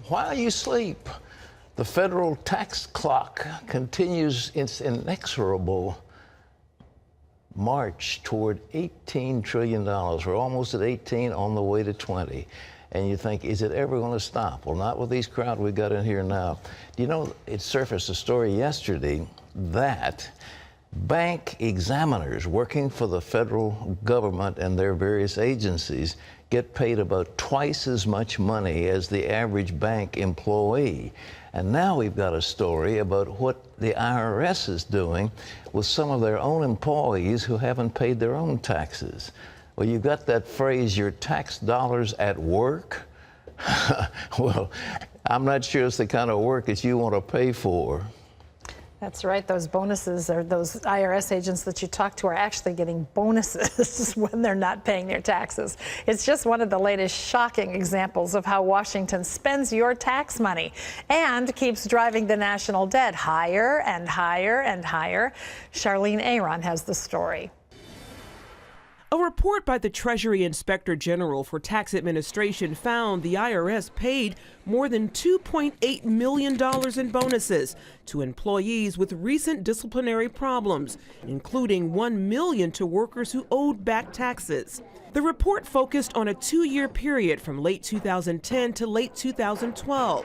while you sleep, the federal tax clock continues its inexorable march toward $18 trillion. We're almost at 18, on the way to 20. And you think, is it ever going to stop? Well, not with these crowd we got in here now. Do you know, it surfaced a story yesterday that bank examiners working for the federal government and their various agencies get paid about twice as much money as the average bank employee. And now we've got a story about what the IRS is doing with some of their own employees who haven't paid their own taxes. Well, you've got that phrase, your tax dollars at work. Well, I'm not sure it's the kind of work that you want to pay for. That's right. Those bonuses, or those IRS agents that you talk to, are actually getting bonuses when they're not paying their taxes. It's just one of the latest shocking examples of how Washington spends your tax money and keeps driving the national debt higher and higher and higher. Charlene Aaron has the story. A report by the Treasury Inspector General for Tax Administration found the IRS paid more than $2.8 million in bonuses to employees with recent disciplinary problems, including $1 million to workers who owed back taxes. The report focused on a 2-year period from late 2010 to late 2012.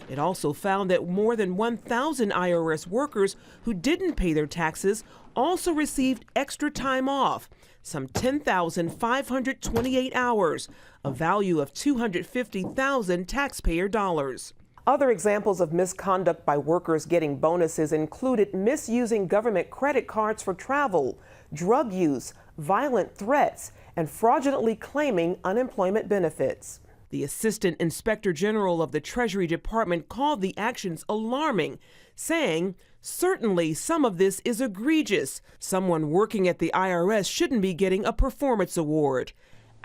It also found that more than 1,000 IRS workers who didn't pay their taxes also received extra time off, some 10,528 hours, a value of 250,000 taxpayer dollars. Other examples of misconduct by workers getting bonuses included misusing government credit cards for travel, drug use, violent threats, and fraudulently claiming unemployment benefits. The Assistant Inspector General of the Treasury Department called the actions alarming, saying, "Certainly some of this is egregious. Someone working at the IRS shouldn't be getting a performance award."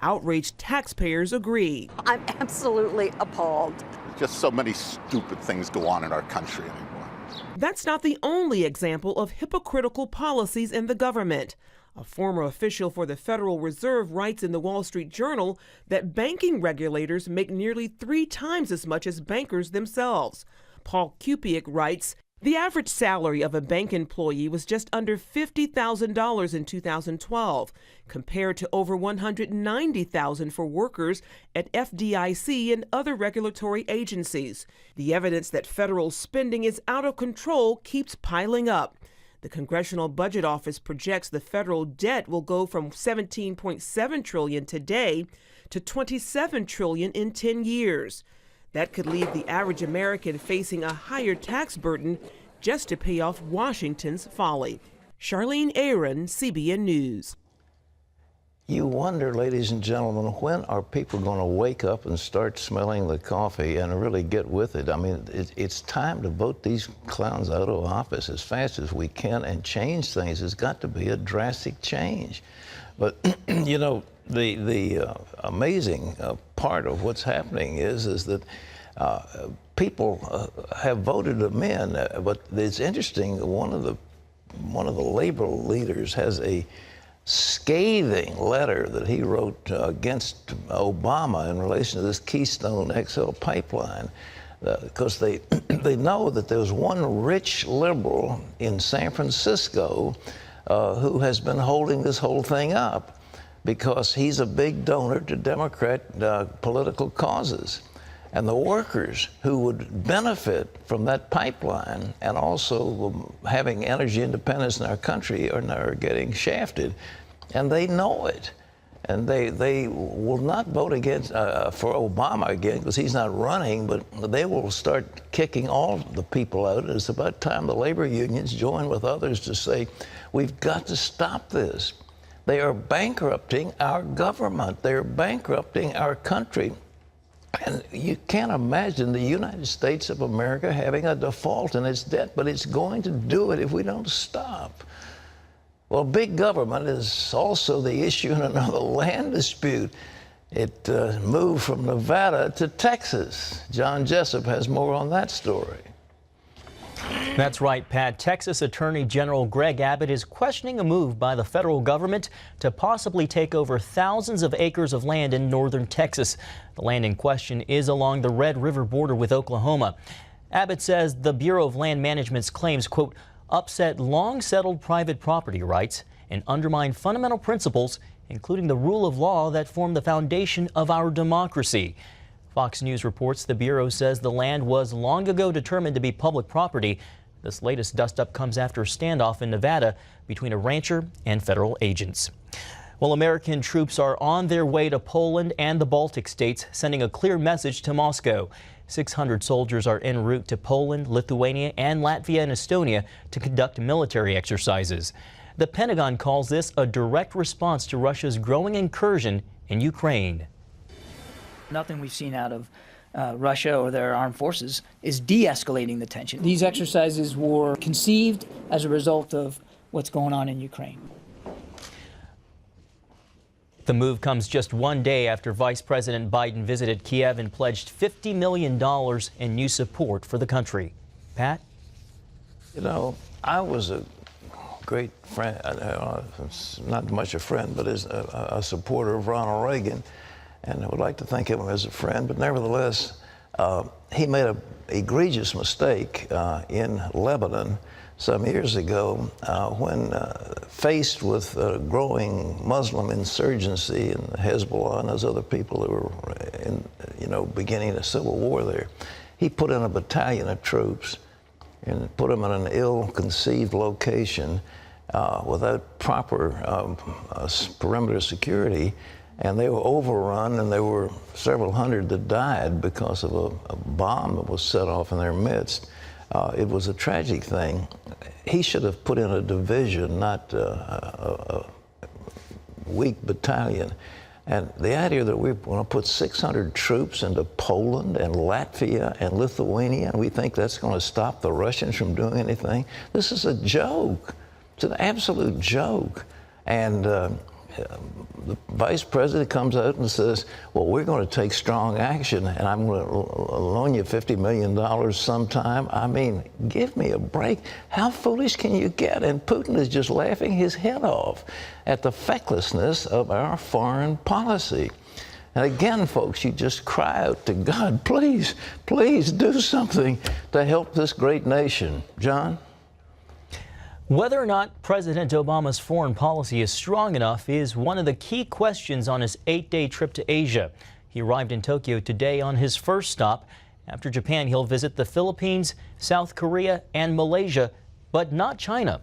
Outraged taxpayers agree. I'm absolutely appalled. Just so many stupid things go on in our country anymore. That's not the only example of hypocritical policies in the government. A former official for the Federal Reserve writes in the Wall Street Journal that banking regulators make nearly 3 times as much as bankers themselves. Paul Kupiec writes, the average salary of a bank employee was just under $50,000 in 2012, compared to over $190,000 for workers at FDIC and other regulatory agencies. The evidence that federal spending is out of control keeps piling up. The Congressional Budget Office projects the federal debt will go from $17.7 trillion today to $27 trillion in 10 years. That could leave the average American facing a higher tax burden just to pay off Washington's folly. Charlene Aaron, CBN News. You wonder, ladies and gentlemen, when are people going to wake up and start smelling the coffee and really get with it? I mean, it's time to vote these clowns out of office as fast as we can and change things. There's got to be a drastic change. But, you know, the amazing part of what's happening is that people have voted them in. But it's interesting, one of the labor leaders has a scathing letter that he wrote against Obama in relation to this Keystone XL pipeline, because they know that there's one rich liberal in San Francisco who has been holding this whole thing up because he's a big donor to Democrat political causes. And the workers who would benefit from that pipeline and also having energy independence in our country are now getting shafted. And they know it. And they will not vote against for Obama again because he's not running, but they will start kicking all the people out. It's about time the labor unions join with others to say, we've got to stop this. They are bankrupting our government. They're bankrupting our country. And you can't imagine the United States of America having a default in its debt, but it's going to do it if we don't stop. Well, big government is also the issue in another land dispute. It moved from Nevada to Texas. John Jessup has more on that story. That's right, Pat. Texas Attorney General Greg Abbott is questioning a move by the federal government to possibly take over thousands of acres of land in northern Texas. The land in question is along the Red River border with Oklahoma. Abbott says the Bureau of Land Management's claims, quote, upset long-settled private property rights and undermine fundamental principles, including the rule of law that form the foundation of our democracy. Fox News reports the Bureau says the land was long ago determined to be public property. This latest dust-up comes after a standoff in Nevada between a rancher and federal agents. Well, American troops are on their way to Poland and the Baltic states, sending a clear message to Moscow. 600 soldiers are en route to Poland, Lithuania, and Latvia and Estonia to conduct military exercises. The Pentagon calls this a direct response to Russia's growing incursion in Ukraine. Nothing we've seen out of Russia or their armed forces is de-escalating the tension. These exercises were conceived as a result of what's going on in Ukraine. The move comes just one day after Vice President Biden visited Kiev and pledged $50 million in new support for the country. Pat? You know, I was a great friend, not much a friend, but as a supporter of Ronald Reagan, and I would like to think of him as a friend, but nevertheless, he made an egregious mistake in Lebanon some years ago when faced with growing Muslim insurgency and Hezbollah and those other people that were beginning a civil war there. He put in a battalion of troops and put them in an ill-conceived location without proper perimeter security. And they were overrun, and there were several hundred that died because of a bomb that was set off in their midst. It was a tragic thing. He should have put in a division, not a weak battalion. And the idea that we're going to put 600 troops into Poland and Latvia and Lithuania, and we think that's going to stop the Russians from doing anything, this is a joke. It's an absolute joke. And the vice president comes out and says, well, we're going to take strong action, and I'm going to loan you $50 million sometime. I mean, give me a break. How foolish can you get? And Putin is just laughing his head off at the fecklessness of our foreign policy. And again, folks, you just cry out to God, please, please do something to help this great nation. John? Whether or not President Obama's foreign policy is strong enough is one of the key questions on his 8-day trip to Asia. He arrived in Tokyo today on his first stop. After Japan, he'll visit the Philippines, South Korea, and Malaysia, but not China.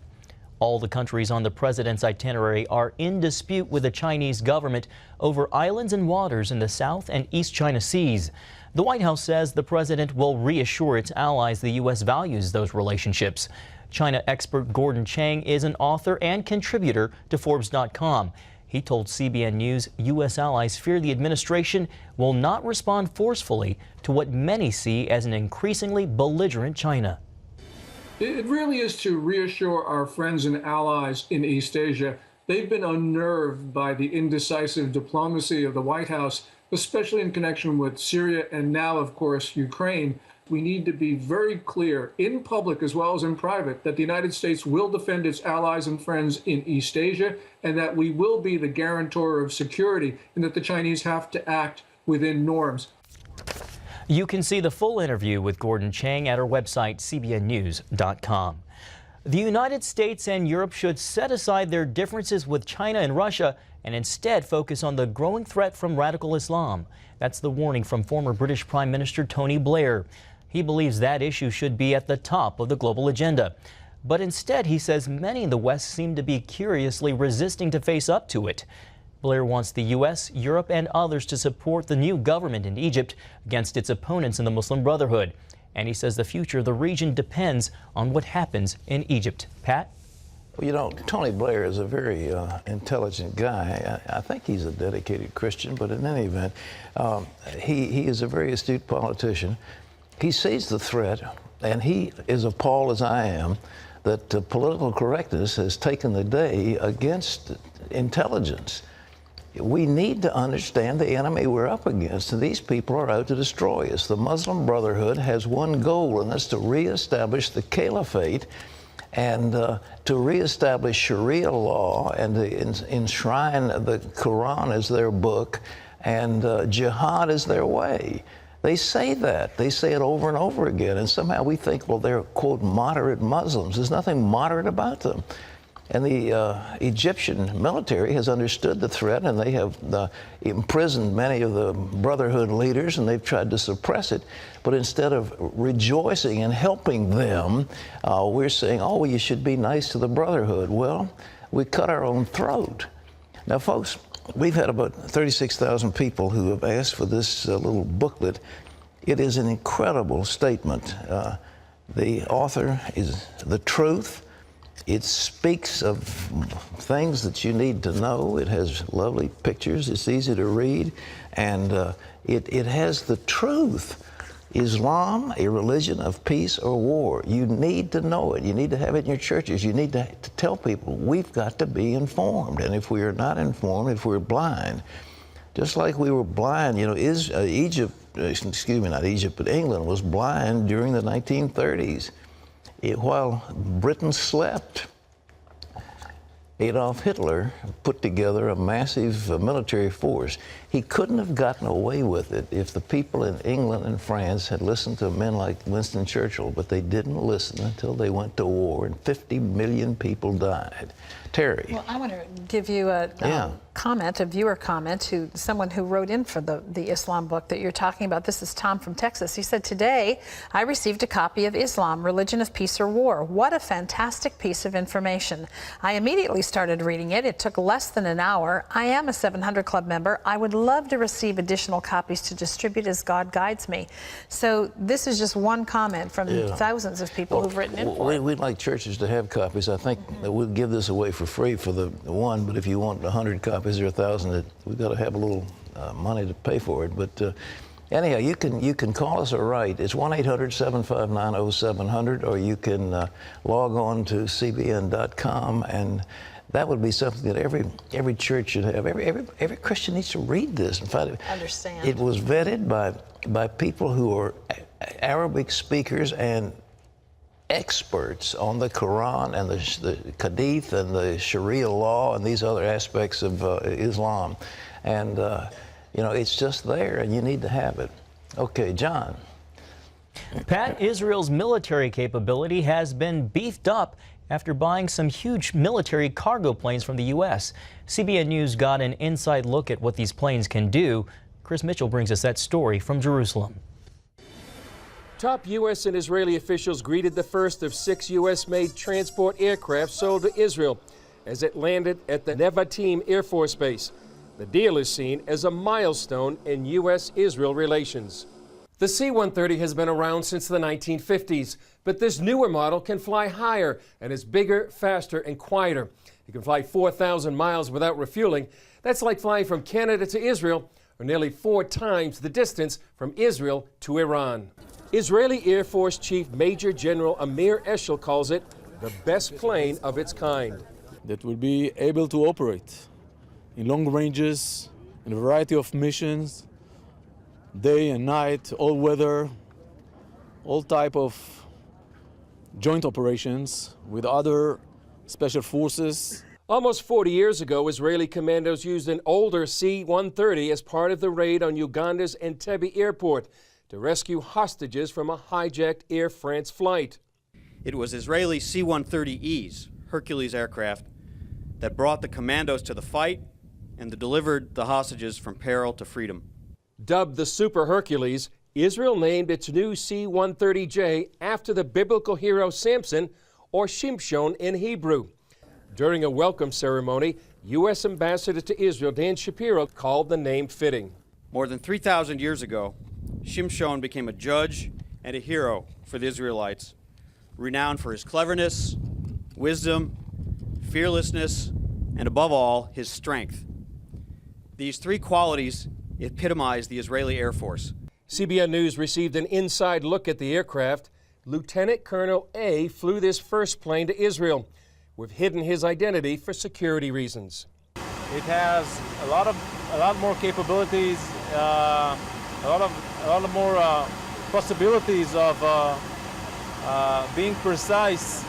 All the countries on the president's itinerary are in dispute with the Chinese government over islands and waters in the South and East China Seas. The White House says the president will reassure its allies the U.S. values those relationships. China expert Gordon Chang is an author and contributor to Forbes.com. He told CBN News U.S. allies fear the administration will not respond forcefully to what many see as an increasingly belligerent China. It really is to reassure our friends and allies in East Asia. They've been unnerved by the indecisive diplomacy of the White House, especially in connection with Syria and now, of course, Ukraine. We need to be very clear, in public as well as in private, that the United States will defend its allies and friends in East Asia, and that we will be the guarantor of security, and that the Chinese have to act within norms. You can see the full interview with Gordon Chang at our website, cbnnews.com. The United States and Europe should set aside their differences with China and Russia and instead focus on the growing threat from radical Islam. That's the warning from former British Prime Minister Tony Blair. He believes that issue should be at the top of the global agenda. But instead, he says many in the West seem to be curiously resisting to face up to it. Blair wants the U.S., Europe, and others to support the new government in Egypt against its opponents in the Muslim Brotherhood. And he says the future of the region depends on what happens in Egypt. Pat? Well, you know, Tony Blair is a very intelligent guy. I think he's a dedicated Christian, but in any event, he is a very astute politician. He sees the threat, and he is appalled, as I am, that political correctness has taken the day against intelligence. we need to understand the enemy we're up against, and these people are out to destroy us. The Muslim Brotherhood has one goal, and that's to reestablish the caliphate and to reestablish Sharia law and to enshrine the Quran as their book and jihad as their way. They say that. They say it over and over again, and somehow we think, well, they're, quote, moderate Muslims. There's nothing moderate about them. And the Egyptian military has understood the threat, and they have imprisoned many of the Brotherhood leaders, and they've tried to suppress it. But instead of rejoicing and helping them, we're saying, oh, well, you should be nice to the Brotherhood. Well, we cut our own throat. Now, folks, we've had about 36,000 people who have asked for this little booklet. It is an incredible statement. The author is the truth. It speaks of things that you need to know. It has lovely pictures. It's easy to read. And it has the truth. Islam, a religion of peace or war. You need to know it. You need to have it in your churches. You need to tell people, we've got to be informed. And if we are not informed, if we're blind, just like we were blind, you know, England was blind during the 1930s. While Britain slept, Adolf Hitler put together a massive military force. He couldn't have gotten away with it if the people in England and France had listened to men like Winston Churchill, but they didn't listen until they went to war, and 50 million people died. Terry. Well, I want to give you a comment, a viewer comment, to someone who wrote in for the Islam book that you're talking about. This is Tom from Texas. He said, today I received a copy of Islam, Religion of Peace or War. What a fantastic piece of information. I immediately started reading it. It took less than an hour. I am a 700 Club member. I would love to receive additional copies to distribute as God guides me. So this is just one comment from thousands of people who've written in for it. We'd like churches to have copies. I think that we'll give this away for free for the one, but if you want 100 copies or 1,000, we've got to have a little money to pay for it. But anyhow, you can call us or write. It's 1-800-759-0700, or you can log on to cbn.com, and that would be something that every church should have. Every Christian needs to read this and find it. Understand. It was vetted by people who are Arabic speakers and experts on the Quran and the Hadith and the Sharia law and these other aspects of Islam. And, you know, it's just there, and you need to have it. Okay, John. Pat, Israel's military capability has been beefed up after buying some huge military cargo planes from the U.S. CBN News got an inside look at what these planes can do. Chris Mitchell brings us that story from Jerusalem. Top U.S. and Israeli officials greeted the first of 6 U.S.-made transport aircraft sold to Israel as it landed at the Nevatim Air Force Base. The deal is seen as a milestone in U.S.-Israel relations. The C-130 has been around since the 1950s, but this newer model can fly higher and is bigger, faster, and quieter. It can fly 4,000 miles without refueling. That's like flying from Canada to Israel, or nearly 4 times the distance from Israel to Iran. Israeli Air Force Chief Major General Amir Eshel calls it the best plane of its kind. That will be able to operate in long ranges, in a variety of missions, day and night, all weather, all type of joint operations with other special forces. Almost 40 years ago, Israeli commandos used an older C-130 as part of the raid on Uganda's Entebbe airport to rescue hostages from a hijacked Air France flight. It was Israeli C-130Es, Hercules aircraft, that brought the commandos to the fight and delivered the hostages from peril to freedom. Dubbed the Super Hercules, Israel named its new C-130J after the biblical hero Samson, or Shimshon in Hebrew. During a welcome ceremony, U.S. Ambassador to Israel Dan Shapiro called the name fitting. More than 3,000 years ago, Shimshon became a judge and a hero for the Israelites, renowned for his cleverness, wisdom, fearlessness, and above all, his strength. These 3 qualities epitomize the Israeli Air Force. CBN News received an inside look at the aircraft. Lieutenant Colonel A flew this first plane to Israel. We've hidden his identity for security reasons. It has a lot more capabilities, a lot more possibilities of being precise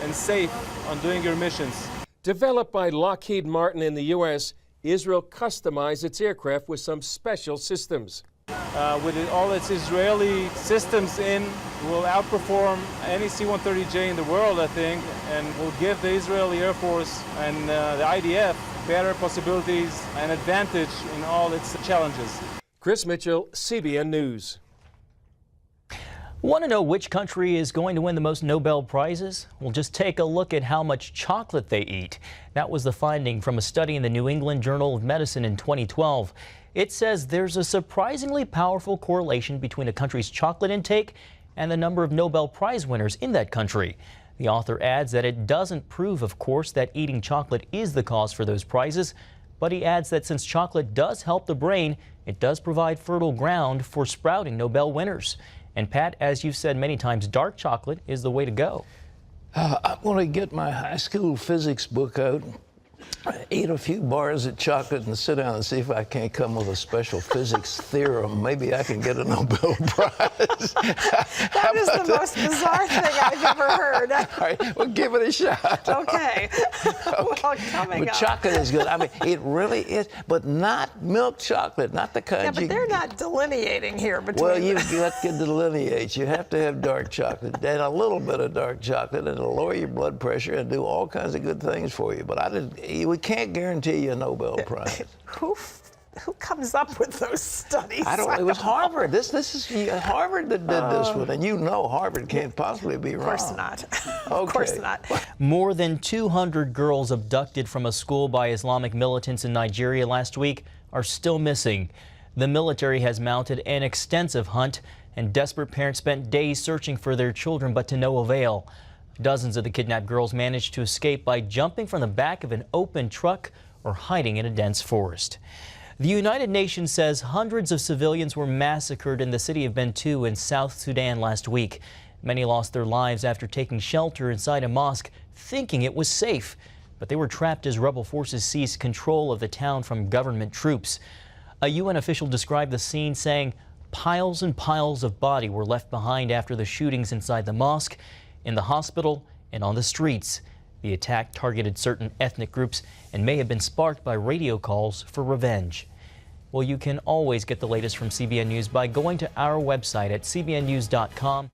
and safe on doing your missions. Developed by Lockheed Martin in the U.S., Israel customized its aircraft with some special systems. With all its Israeli systems in, will outperform any C-130J in the world, I think, and will give the Israeli Air Force and the IDF better possibilities and advantage in all its challenges. Chris Mitchell, CBN News. Want to know which country is going to win the most Nobel Prizes? Well, just take a look at how much chocolate they eat. That was the finding from a study in the New England Journal of Medicine in 2012. It says there's a surprisingly powerful correlation between a country's chocolate intake and the number of Nobel Prize winners in that country. The author adds that it doesn't prove, of course, that eating chocolate is the cause for those prizes, but he adds that since chocolate does help the brain, it does provide fertile ground for sprouting Nobel winners. And Pat, as you've said many times, dark chocolate is the way to go. I want to get my high school physics book out, eat a few bars of chocolate, and sit down and see if I can't come with a special physics theorem. Maybe I can get a Nobel Prize. That is the most bizarre thing I've ever heard. All right, well, give it a shot. Okay. Well, coming But up. chocolate is good. I mean, it really is, but not milk chocolate, not the kind Yeah, but they're not delineating here between. Well, you've got to delineate. You have to have dark chocolate and a little bit of dark chocolate, and it'll lower your blood pressure and do all kinds of good things for you. But we can't guarantee you a Nobel Prize. Who comes up with those studies? I don't. It was Harvard. This is Harvard that did this one, and you know Harvard can't possibly be wrong. Of course not. Okay. Of course not. More than 200 girls abducted from a school by Islamic militants in Nigeria last week are still missing. The military has mounted an extensive hunt, and desperate parents spent days searching for their children, but to no avail. Dozens of the kidnapped girls managed to escape by jumping from the back of an open truck or hiding in a dense forest. The United Nations says hundreds of civilians were massacred in the city of Bentiu in South Sudan last week. Many lost their lives after taking shelter inside a mosque, thinking it was safe. But they were trapped as rebel forces seized control of the town from government troops. A UN official described the scene saying piles and piles of bodies were left behind after the shootings inside the mosque, in the hospital, and on the streets. The attack targeted certain ethnic groups and may have been sparked by radio calls for revenge. Well, you can always get the latest from CBN News by going to our website at cbnnews.com.